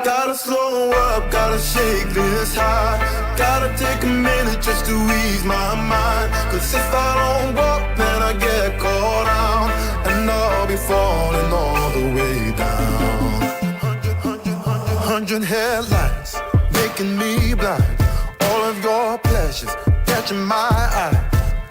Gotta slow up, gotta shake this high. Gotta take a minute just to ease my mind. Cause if I don't walk, then I get caught out, and I'll be falling all the way down. 100 headlights making me blind. All of your pleasures catching my eye.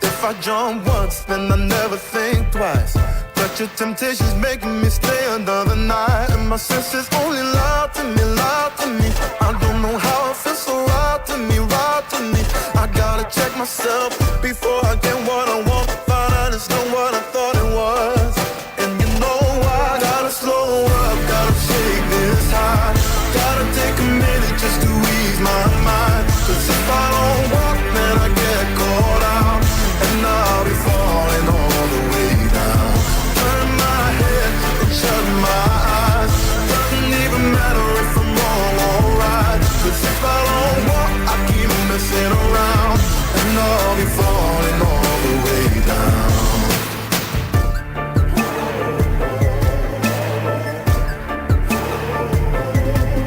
If I jump once, then I never think twice. But your temptation's making me stay another night, and my senses only lie to me, lie to me. I don't know how it feels so right to me, right to me. I gotta check myself before I get what I want. Find out it's not what I thought it was. And you know I gotta slow up, gotta shake this high. Gotta take a minute just to ease my mind. Cause if I don't walk, then I get caught out, and I'll be falling all the way down. Turn my head and shut my eyes. Doesn't even matter if I'm wrong or right. Cause if I don't walk, I keep messing around, and I'll be falling all the way down.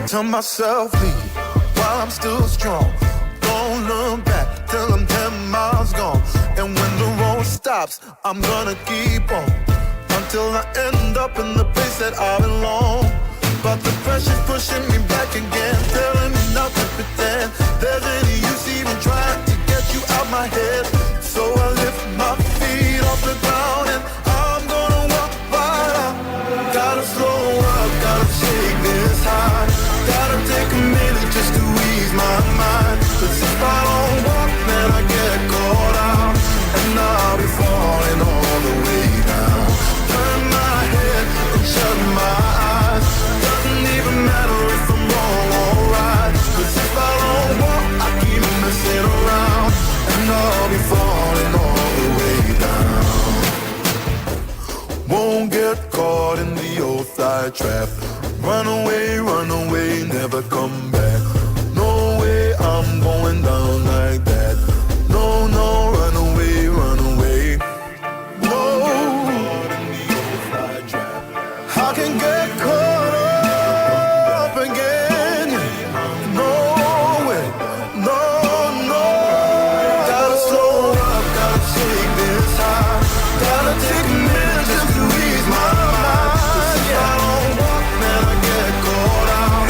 Tell myself leave while I'm still strong. Don't look back till I'm 10 miles gone. And when the road stops, I'm gonna keep on until I end up in the place that I belong. But the pressure's pushing me back again, telling me not to pretend there's any use even trying to get you out my head. So I lift my feet off the ground and I'm gonna walk right out. Gotta slow up, gotta shake this high. Gotta take a minute just to ease my mind. Cause if I don't walk, then I get caught out, and I'll be falling all the way down. Turn my head and shut my eyes. Doesn't even matter if I'm wrong or right. Cause if I don't walk, I keep messing around, and I'll be falling all the way down. Won't get caught in the old fly trap. Run away, never come back. No way I'm going down like that. No, no, run away, run away. No, I can get caught up again. No way, no, no. Gotta slow up, gotta shake this high. Gotta take a minute just to ease my mind. Cause if I don't walk, then I get caught out,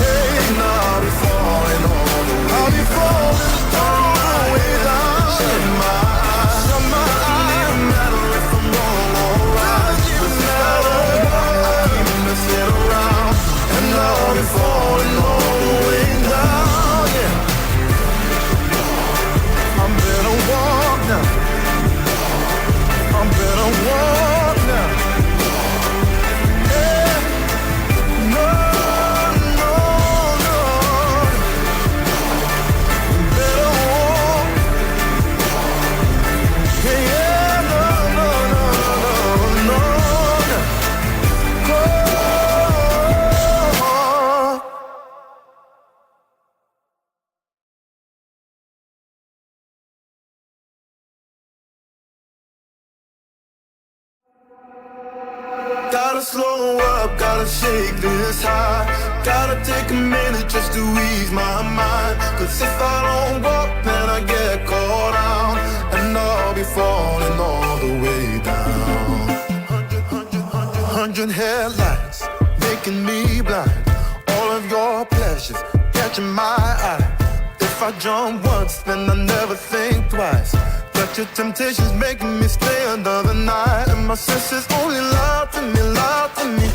and I'll be falling all the way. I'll be falling all the way down. Shut my eyes, shut my eyes. Doesn't even matter if I'm wrong or right. Cause if I don't walk, I keep messing around, and I'll be falling all the way down. Yeah, I better walk now. I better walk now. Yeah, no, no, no. Better walk. Yeah, yeah, no, no, no, no, no. Go. Gotta slow up, gotta shake this high. Gotta take a minute just to ease my mind. Cause if I don't walk, then I get caught out, and I'll be falling all the way down. 100 headlights making me blind. All of your pleasures catching my eye. If I jump once, then I never think twice. But your temptation's making me stay another night, and my senses only lie to me, lie to me.